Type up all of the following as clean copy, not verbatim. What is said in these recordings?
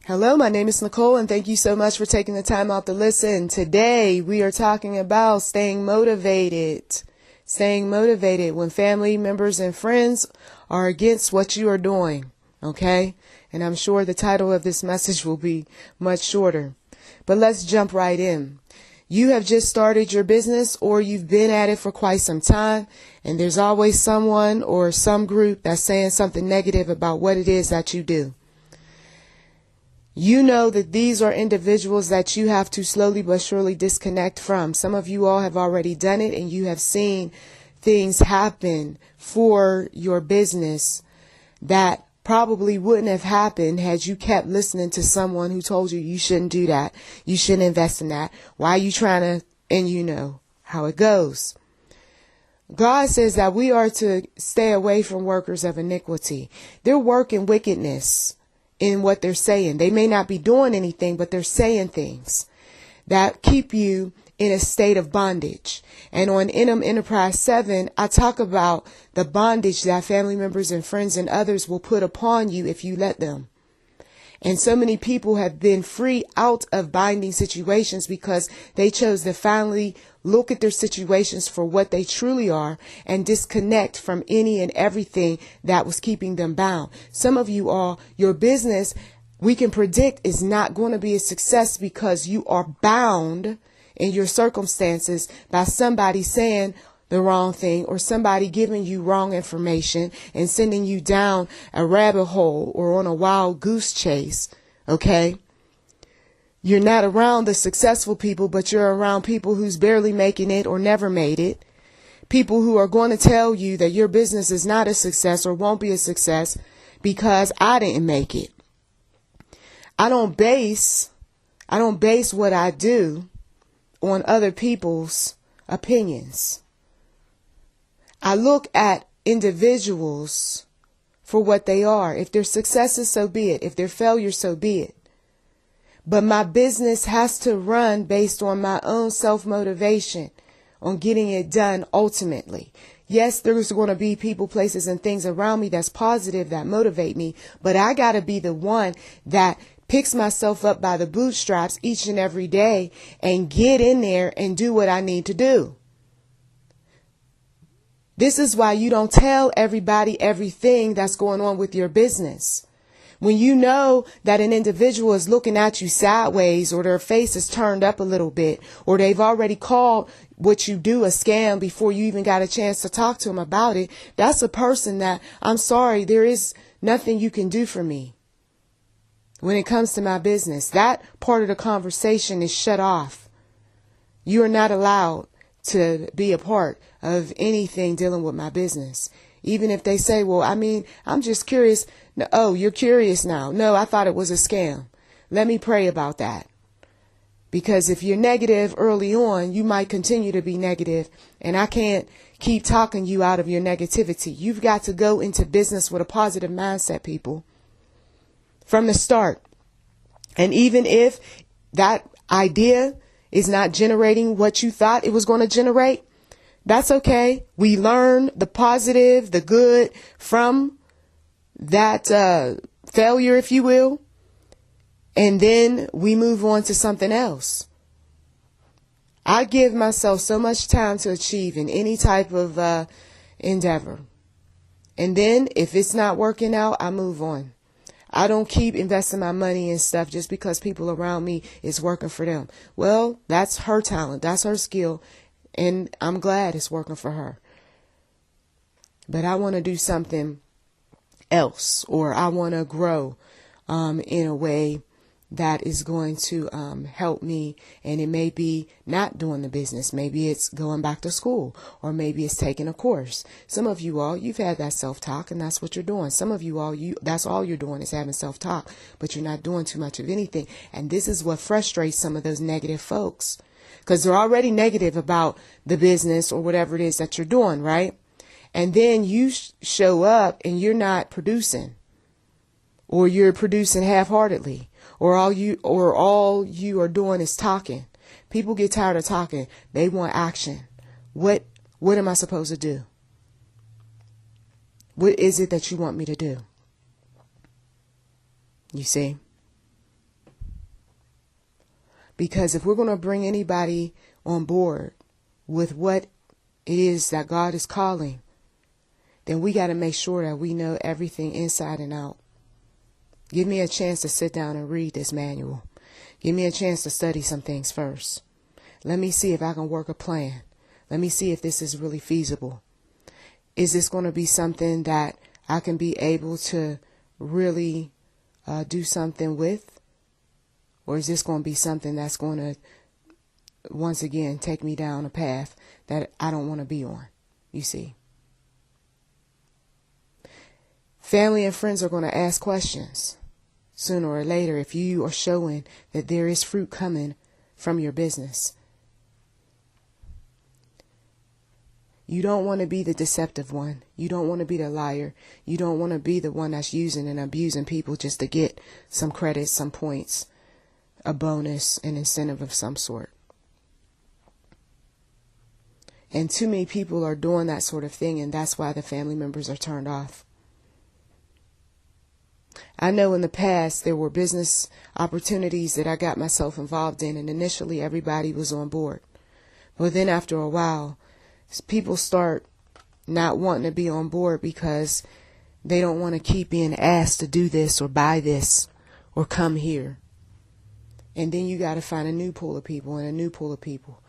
Hello, my name is Nicole, and thank you so much for taking the time out to listen. Today, we are talking about staying motivated. Staying motivated when family members and friends are against what you are doing, okay? And I'm sure the title of this message will be much shorter. But let's jump right in. You have just started your business, or you've been at it for quite some time, and there's always someone or some group that's saying something negative about what it is that you do. You know that these are individuals that you have to slowly but surely disconnect from. Some of you all have already done it, and you have seen things happen for your business that probably wouldn't have happened had you kept listening to someone who told you you shouldn't do that. You shouldn't invest in that. Why are you trying to, and you know how it goes. God says that we are to stay away from workers of iniquity. They're working wickedness in what they're saying. They may not be doing anything, but they're saying things that keep you in a state of bondage. And on NM Enterprise 7, I talk about the bondage that family members and friends and others will put upon you if you let them. And so many people have been free out of binding situations because they chose to finally look at their situations for what they truly are and disconnect from any and everything that was keeping them bound. Some of you all, your business, we can predict is not going to be a success because you are bound in your circumstances by somebody saying the wrong thing or somebody giving you wrong information and sending you down a rabbit hole or on a wild goose chase. Okay. You're not around the successful people, but you're around people who's barely making it or never made it. People who are going to tell you that your business is not a success or won't be a success because I didn't make it. I don't base what I do on other people's opinions. I look at individuals for what they are. If they're successes, so be it. If they're failures, so be it. But my business has to run based on my own self-motivation, on getting it done ultimately. Yes, there's going to be people, places, and things around me that's positive, that motivate me. But I got to be the one that picks myself up by the bootstraps each and every day and get in there and do what I need to do. This is why you don't tell everybody everything that's going on with your business. When you know that an individual is looking at you sideways or their face is turned up a little bit or they've already called what you do a scam before you even got a chance to talk to them about it, that's a person that, I'm sorry, there is nothing you can do for me. When it comes to my business, that part of the conversation is shut off. You are not allowed to be a part of anything dealing with my business. Even if they say, well, I'm just curious. No, oh, you're curious now. No, I thought it was a scam. Let me pray about that. Because if you're negative early on, you might continue to be negative. And I can't keep talking you out of your negativity. You've got to go into business with a positive mindset, people. From the start. And even if that idea is not generating what you thought it was going to generate, that's okay. We learn the positive, the good from that failure, if you will. And then we move on to something else. I give myself so much time to achieve in any type of endeavor. And then if it's not working out, I move on. I don't keep investing my money in stuff just because people around me is working for them. Well, that's her talent. That's her skill. And I'm glad it's working for her. But I want to do something else, or I want to grow in a way that is going to help me. And it may be not doing the business. Maybe it's going back to school, or maybe it's taking a course. Some of you all, you've had that self-talk, and that's what you're doing. Some of you all, that's all you're doing is having self-talk, but you're not doing too much of anything. And this is what frustrates some of those negative folks, because they're already negative about the business or whatever it is that you're doing, right? And then you show up and you're not producing, or you're producing half-heartedly. Or all you are doing is talking. People get tired of talking. They want action. What am I supposed to do? What is it that you want me to do? You see? Because if we're going to bring anybody on board with what it is that God is calling, then we got to make sure that we know everything inside and out. Give me a chance to sit down and read this manual. Give me a chance to study some things first. Let me see if I can work a plan. Let me see if this is really feasible. Is this going to be something that I can be able to really do something with? Or is this going to be something that's going to, once again, take me down a path that I don't want to be on? You see. Family and friends are going to ask questions sooner or later if you are showing that there is fruit coming from your business. You don't want to be the deceptive one. You don't want to be the liar. You don't want to be the one that's using and abusing people just to get some credit, some points, a bonus, an incentive of some sort. And too many people are doing that sort of thing, and that's why the family members are turned off. I know in the past there were business opportunities that I got myself involved in, and initially everybody was on board. But then after a while, people start not wanting to be on board because they don't want to keep being asked to do this or buy this or come here. And then you got to find a new pool of people and a new pool of people.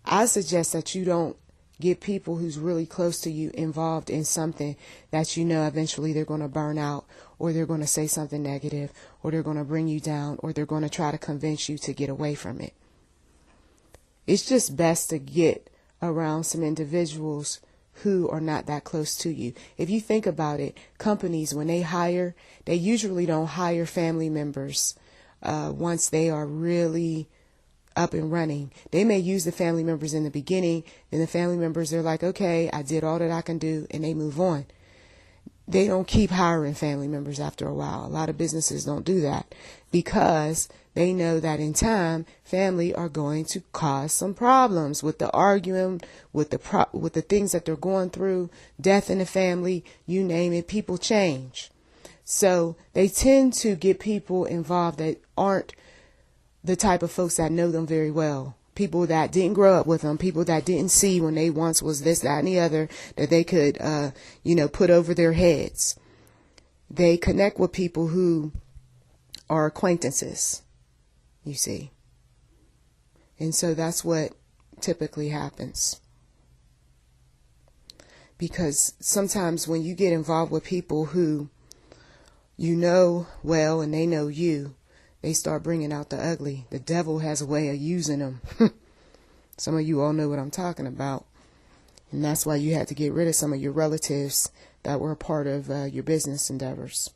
I suggest that you don't get people who's really close to you involved in something that you know eventually they're going to burn out, or they're going to say something negative, or they're going to bring you down, or they're going to try to convince you to get away from it. It's just best to get around some individuals who are not that close to you. If you think about it, companies, when they hire, they usually don't hire family members once they are really up and running. They may use the family members in the beginning, then the family members are like, okay, I did all that I can do, and they move on. They don't keep hiring family members after a while. A lot of businesses don't do that because they know that in time, family are going to cause some problems with the arguing, with the things that they're going through, death in the family, you name it, people change. So they tend to get people involved that aren't the type of folks that know them very well. People that didn't grow up with them, people that didn't see when they once was this, that, and the other, that they could, put over their heads. They connect with people who are acquaintances, you see. And so that's what typically happens. Because sometimes when you get involved with people who you know well and they know you, they start bringing out the ugly. The devil has a way of using them. Some of you all know what I'm talking about. And that's why you had to get rid of some of your relatives that were a part of your business endeavors.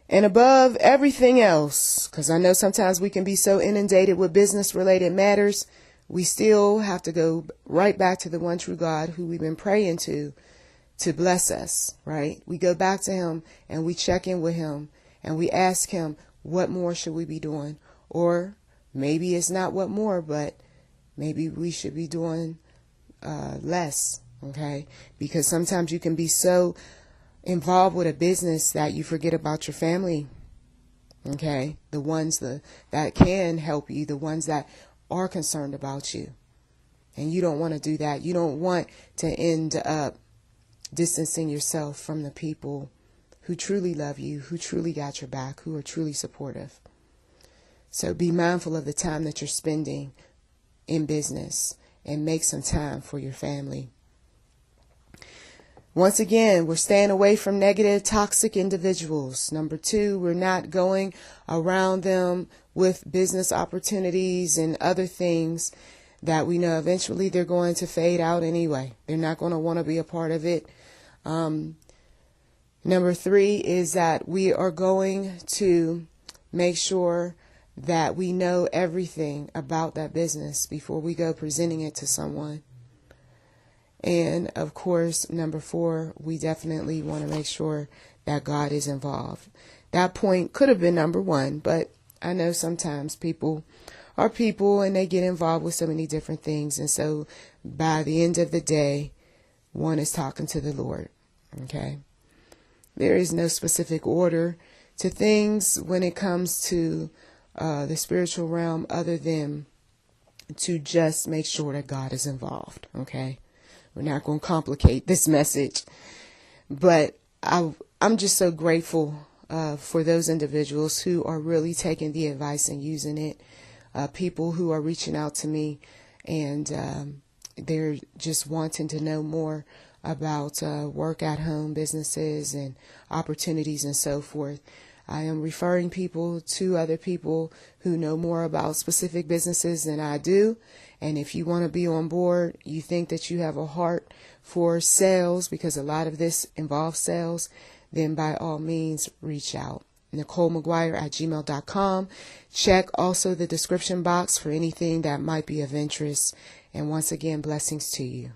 And above everything else, because I know sometimes we can be so inundated with business-related matters, we still have to go right back to the one true God who we've been praying to bless us, right? We go back to him and we check in with him. And we ask him, what more should we be doing? Or maybe it's not what more, but maybe we should be doing less, okay? Because sometimes you can be so involved with a business that you forget about your family, okay? The ones that can help you, the ones that are concerned about you. And you don't want to do that. You don't want to end up distancing yourself from the people who truly love you, who truly got your back, who are truly supportive. So be mindful of the time that you're spending in business and make some time for your family. Once again, we're staying away from negative, toxic individuals. Number 2, we're not going around them with business opportunities and other things that we know eventually they're going to fade out anyway. They're not going to want to be a part of it. Number 3 is that we are going to make sure that we know everything about that business before we go presenting it to someone. And of course, number 4, we definitely want to make sure that God is involved. That point could have been number 1, but I know sometimes people are people and they get involved with so many different things. And so by the end of the day, one is talking to the Lord. Okay. There is no specific order to things when it comes to the spiritual realm other than to just make sure that God is involved. Okay. We're not going to complicate this message, but I'm just so grateful for those individuals who are really taking the advice and using it. People who are reaching out to me and they're just wanting to know more about work at home businesses and opportunities and so forth. I am referring people to other people who know more about specific businesses than I do. And if you want to be on board, you think that you have a heart for sales, because a lot of this involves sales, then by all means, reach out. NichollMcGuire@gmail.com. Check also the description box for anything that might be of interest. And once again, blessings to you.